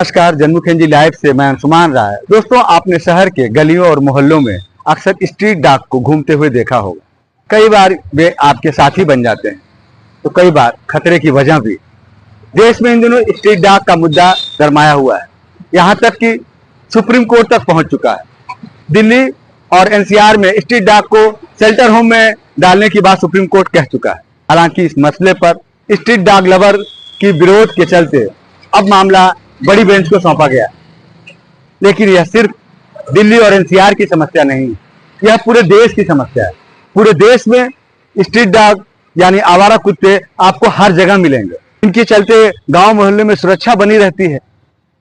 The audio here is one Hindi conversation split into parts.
नमस्कार, जनमुखेन जी लाइव से मैं अंशुमान राय। दोस्तों, आपने शहर के गलियों और मोहल्लों में अक्सर स्ट्रीट डॉग को घूमते हुए देखा होगा। कई बार वे आपके साथी बन जाते हैं, तो कई बार खतरे की वजह भी। देश में इन दिनों स्ट्रीट डॉग का मुद्दा गरमाया हुआ है, यहाँ तक कि सुप्रीम कोर्ट तक पहुंच चुका है। दिल्ली और एनसीआर में स्ट्रीट डॉग को शेल्टर होम में डालने की बात सुप्रीम कोर्ट कह चुका है। हालांकि इस मसले पर स्ट्रीट डॉग लवर की विरोध के चलते अब मामला बड़ी बेंच को सौंपा गया। लेकिन यह सिर्फ दिल्ली और एनसीआर की समस्या नहीं, यह पूरे देश की समस्या है। पूरे देश में स्ट्रीट डॉग यानी आवारा कुत्ते आपको हर जगह मिलेंगे। इनके चलते गांव मोहल्ले में सुरक्षा बनी रहती है,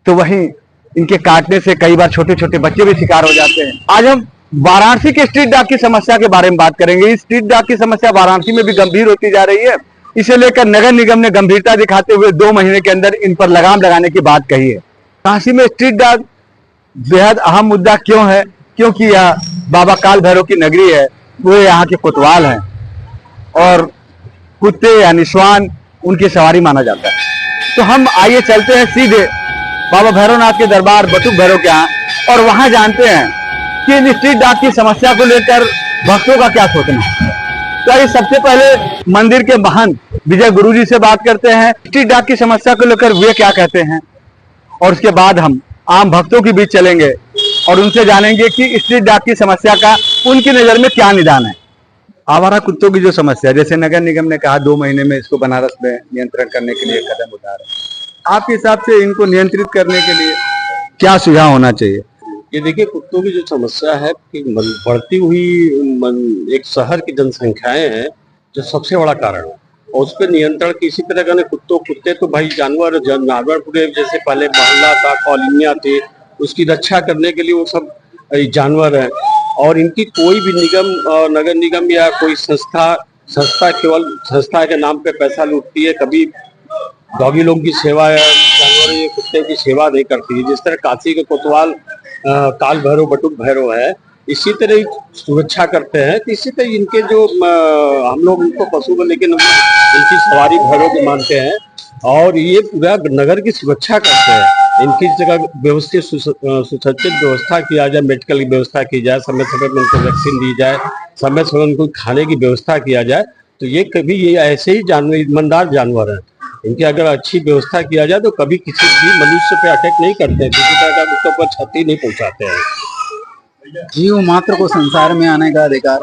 तो वहीं इनके काटने से कई बार छोटे छोटे बच्चे भी शिकार हो जाते हैं। आज हम वाराणसी के स्ट्रीट डॉग की समस्या के बारे में बात करेंगे। इस स्ट्रीट डॉग की समस्या वाराणसी में भी गंभीर होती जा रही है। इसे लेकर नगर निगम ने गंभीरता दिखाते हुए 2 महीने के अंदर इन पर लगाम लगाने की बात कही है। काशी में स्ट्रीट डॉग बेहद अहम मुद्दा क्यों है? क्योंकि यह बाबा काल भैरव की नगरी है, वो यहाँ के कोतवाल हैं और कुत्ते यानी श्वान उनकी सवारी माना जाता है। तो हम आइए चलते हैं सीधे बाबा भैरवनाथ के दरबार बटुक भैरव के यहाँ और वहां जानते हैं कि इन स्ट्रीट डॉग की समस्या को लेकर भक्तों का क्या सोचना है। तो आइए सबसे पहले मंदिर के महंत विजय गुरु जी से बात करते हैं, स्ट्रीट डॉग की समस्या को लेकर वे क्या कहते हैं, और उसके बाद हम आम भक्तों के बीच चलेंगे और उनसे जानेंगे कि स्ट्रीट डॉग की समस्या का उनकी नजर में क्या निदान है। आवारा कुत्तों की जो समस्या, जैसे नगर निगम ने कहा 2 महीने में इसको बनारस में नियंत्रण करने के लिए कदम उठा रहे हैं, आपके हिसाब से इनको नियंत्रित करने के लिए क्या सुझाव होना चाहिए? ये देखिए, कुत्तों की जो समस्या है कि बढ़ती हुई एक शहर की जनसंख्याएं हैं जो सबसे बड़ा कारण है, और उस पर नियंत्रण किसी तरह का नहीं। कुत्ते तो भाई जानवर पूरे जैसे पहले मोहल्ला था, कॉलोनियां थी, उसकी रक्षा करने के लिए वो सब जानवर हैं। और इनकी कोई भी निगम, नगर निगम या कोई संस्था केवल संस्था के नाम पे पैसा लूटती है। कभी डॉगी लोगों की सेवा या जानवरों या कुत्ते की सेवा नहीं करती है। जिस तरह काशी के कोतवाल काल भैरव बटुक भैरव है, इसी तरह सुरक्षा करते हैं। तो इसी तरह इनके जो हम लोग उनको पशु को लेकिन इनकी सवारी भैरव को मानते हैं और ये पूरा नगर की सुरक्षा करते हैं। इनकी जगह व्यवस्थित सुसज्जित व्यवस्था किया जाए, मेडिकल की व्यवस्था की जाए, समय समय पर उनको वैक्सीन दी जाए, समय समय उनको खाने की व्यवस्था किया जाए, तो ये ऐसे ही जानवर ईमानदार जानवर हैं। इनकी अगर अच्छी व्यवस्था किया जाए तो कभी किसी भी मनुष्य पे अटैक नहीं करते हैं, किसी तरह का उसके ऊपर क्षति नहीं पहुंचाते हैं। जीव मात्र को संसार में आने का अधिकार।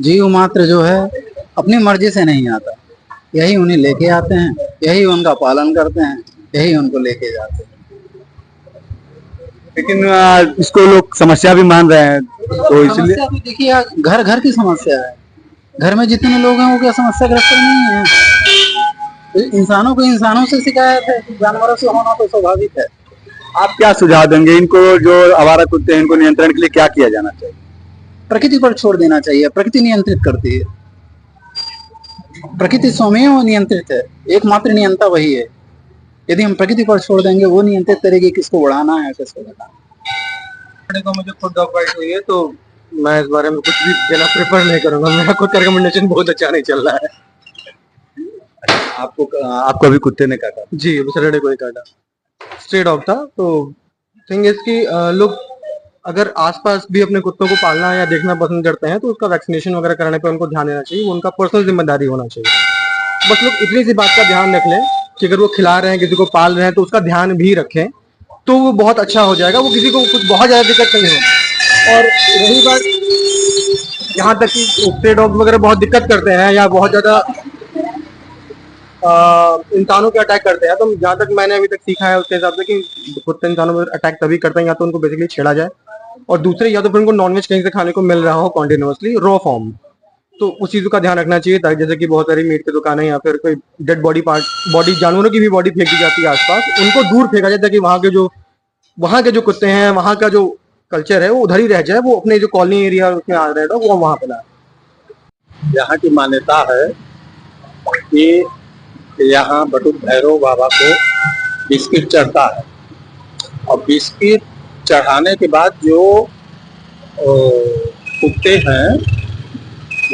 जीव मात्र जो है अपनी मर्जी से नहीं आता, यही उन्हें लेके आते हैं, यही उनका पालन करते हैं, यही उनको लेके जाते हैं। लेकिन इसको लोग समस्या भी मान रहे हैं, तो इसलिए देखिए, घर घर की समस्या है। घर में जितने लोग हैं वो क्या समस्या ग्रस्त नहीं है। इंसानों को इंसानों से शिकायत है, जानवरों से होना तो स्वाभाविक है। आप क्या सुझाव देंगे इनको, जो आवारा कुत्ते हैं, इनको नियंत्रण के लिए क्या किया जाना चाहिए? प्रकृति पर छोड़ देना चाहिए, प्रकृति नियंत्रित करती है। प्रकृति स्वयं नियंत्रित है, एकमात्र नियंता वही है। यदि हम प्रकृति पर छोड़ देंगे, वो नियंत्रित करेगी किसको बढ़ाना है किसको घटाना। तो मुझे खुद डॉग बाइट हुई है, तो मैं इस बारे में कुछ भी देना प्रेफर नहीं करूंगा। मेरा खुद का रिकमेंडेशन बहुत अच्छा नहीं चल रहा है। आपको अभी कुत्ते ने काटा? जी, सैटरडे को ही काटा। स्ट्रे डॉग था। तो थिंग इज कि लोग अगर आसपास भी अपने कुत्तों को पालना या देखना पसंद करते हैं, तो उसका वैक्सीनेशन वगैरह कराने पे उनको ध्यान देना चाहिए। वो उनका पर्सनल जिम्मेदारी होना चाहिए। बस लोग इतनी सी बात का ध्यान रख लें कि अगर वो खिला रहे हैं, किसी को पाल रहे हैं, तो उसका ध्यान भी रखें, तो वो बहुत अच्छा हो जाएगा। वो किसी को कुछ बहुत ज्यादा दिक्कत नहीं होगी। और रही बात यहाँ तक कि स्ट्रे डॉग वगैरह बहुत दिक्कत करते हैं या बहुत ज्यादा इंसानों पे अटैक करते हैं, तो जहाँ तक मैंने अभी तक सीखा है उसके हिसाब से कि कुत्ते इंसानों पर अटैक तभी करते हैं या तो उनको बेसिकली छेड़ा जाए, और दूसरे या तो फिर उनको नॉनवेज कहीं से खाने को मिल रहा हो कॉन्टिन्यूअसली रॉ फॉर्म, तो उस चीज़ों का ध्यान रखना चाहिए। ताकि जैसे कि बहुत सारी मीट की दुकानें या फिर कोई डेड बॉडी जानवरों की भी बॉडी फेंकी जाती है आसपास, उनको दूर फेंका जाए ताकि वहाँ के जो कुत्ते हैं, वहाँ का जो कल्चर है वो उधर ही रह जाए। वो अपने जो कॉलोनी एरिया उसमें आ रहे वो वहाँ पे लाए। यहाँ की मान्यता है कि यहाँ बटुक भैरव बाबा को बिस्किट चढ़ता है, और बिस्किट चढ़ाने के बाद जो कुत्ते हैं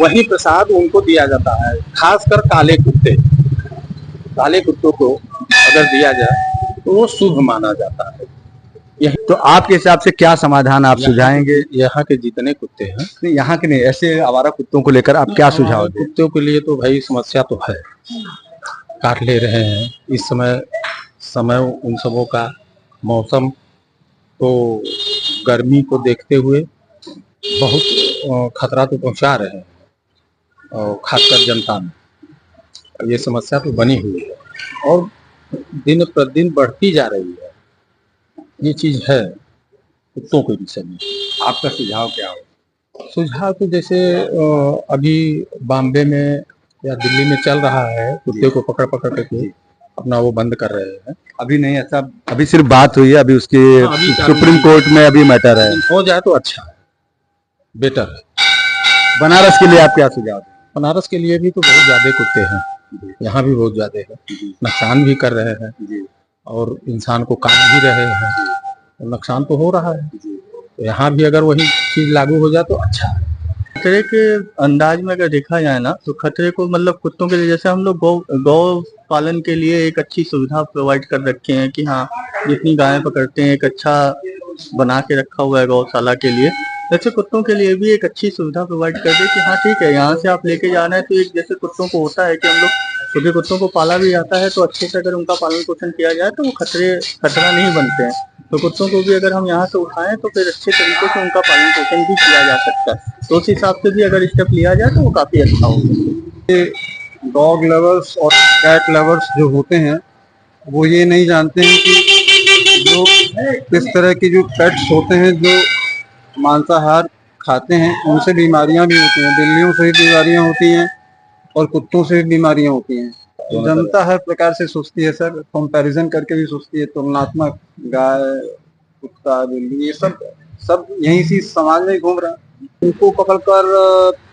वही प्रसाद उनको दिया जाता है। खासकर काले कुत्तों को अगर दिया जाए तो वो शुभ माना जाता है। तो आपके हिसाब से क्या समाधान आप सुझाएंगे? यहाँ के जितने कुत्ते हैं, नहीं, यहाँ के नहीं, ऐसे आवारा कुत्तों को लेकर आप क्या सुझाव दें? कुत्तों के लिए तो भाई समस्या तो है, काट ले रहे हैं इस समय उन सबों का मौसम तो गर्मी को देखते हुए बहुत खतरा तो पहुंचा रहे हैं, और खासकर जनता में ये समस्या तो बनी हुई है और दिन प्रतिदिन बढ़ती जा रही है। ये चीज है कुत्तों के विषय में। आपका सुझाव क्या हो? सुझाव तो जैसे अभी बॉम्बे में या दिल्ली में चल रहा है, कुत्ते को पकड़ पकड़ करके अपना वो बंद कर रहे हैं। अभी नहीं, ऐसा अभी सिर्फ बात हुई है, अभी उसके अभी सुप्रीम कोर्ट में अभी मैटर है। हो जाए तो अच्छा है, बेटर है। बनारस के लिए आप क्या सुझाव दें? बनारस के लिए भी तो बहुत ज्यादा कुत्ते हैं, यहाँ भी बहुत ज्यादा है, नुकसान भी कर रहे हैं और इंसान को काट भी रहे हैं, तो नुकसान तो हो रहा है। तो यहाँ भी अगर वही चीज लागू हो जाए तो अच्छा है। खतरे के अंदाज में अगर देखा जाए ना, तो खतरे को मतलब कुत्तों के लिए जैसे हम लोग गौ पालन के लिए एक अच्छी सुविधा प्रोवाइड कर रखे हैं कि हाँ, जितनी गायें पकड़ते हैं एक अच्छा बना के रखा हुआ है गौशाला के लिए, जैसे कुत्तों के लिए भी एक अच्छी सुविधा प्रोवाइड कर दे कि हाँ ठीक है, यहाँ से आप लेके जाना है तो एक जैसे कुत्तों को होता है कि हम लोग छोटे कुत्तों को पाला भी जाता है, तो अच्छे से अगर उनका पालन पोषण किया जाए तो वो खतरा नहीं बनते हैं। तो कुत्तों को भी अगर हम यहाँ से उठाएं तो फिर अच्छे तरीके से उनका पालन पोषण भी किया जा सकता है। तो उस हिसाब से भी अगर स्टेप लिया जाए तो वो काफी अच्छा होगा। डॉग लवर्स और कैट लवर्स जो होते हैं वो ये नहीं जानते हैं कि जो किस तरह की जो पेट्स होते हैं जो मांसाहार खाते हैं उनसे बीमारियां भी होती हैं, बिल्लियों से भी बीमारियां होती हैं और कुत्तों से भी बीमारियां होती हैं। जनता हर प्रकार से सोचती है सर, कंपैरिजन करके भी सोचती है, तुलनात्मक गाय कुत्ता बिल्ली ये सब यहीं सी समाज में घूम रहा है। उनको पकड़कर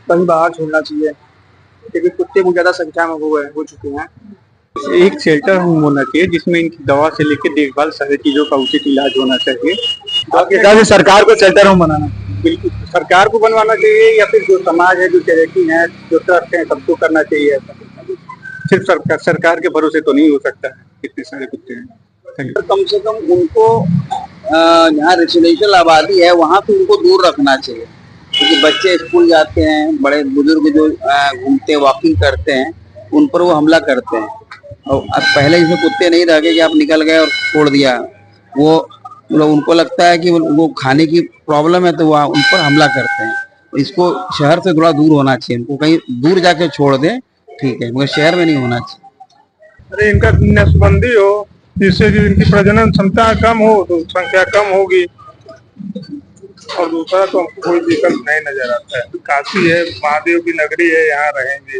कहीं बाहर छोड़ना चाहिए क्योंकि कुत्ते बहुत ज्यादा संख्या में हो चुके हैं। एक शेल्टर होम होना चाहिए जिसमें इनकी दवा से लेकर देखभाल सारी चीजों का उचित इलाज होना चाहिए। आपके हिसाब से सरकार को शेल्टर होम बनाना? बिल्कुल सरकार को बनवाना चाहिए या फिर जो समाज है, जो चैरिटी है, जो ट्रस्ट है, सबको करना चाहिए। सिर्फ सरकार के भरोसे तो नहीं हो सकता है, इतने सारे कुत्ते हैं। कम से कम उनको जहाँ रेसिडेंशियल आबादी है वहाँ से उनको दूर रखना चाहिए, क्योंकि बच्चे स्कूल जाते हैं, बड़े बुजुर्ग जो घूमते वॉकिंग करते हैं उन पर वो हमला करते हैं। और अब पहले इसमें कुत्ते नहीं रह गए कि आप निकल गए और छोड़ दिया, वो उनको लगता है कि वो खाने की प्रॉब्लम है तो वो उन पर हमला करते हैं। इसको शहर से थोड़ा दूर होना चाहिए, उनको कहीं दूर जाके छोड़ दें, ठीक है, मगर शहर में नहीं होना चाहिए। अरे इनका नसबंदी हो जिससे जो इनकी प्रजनन क्षमता कम हो तो संख्या कम होगी, और दूसरा तो हमको कोई विकल्प नहीं नजर आता है। काशी है, महादेव की नगरी है, यहाँ रहेंगे।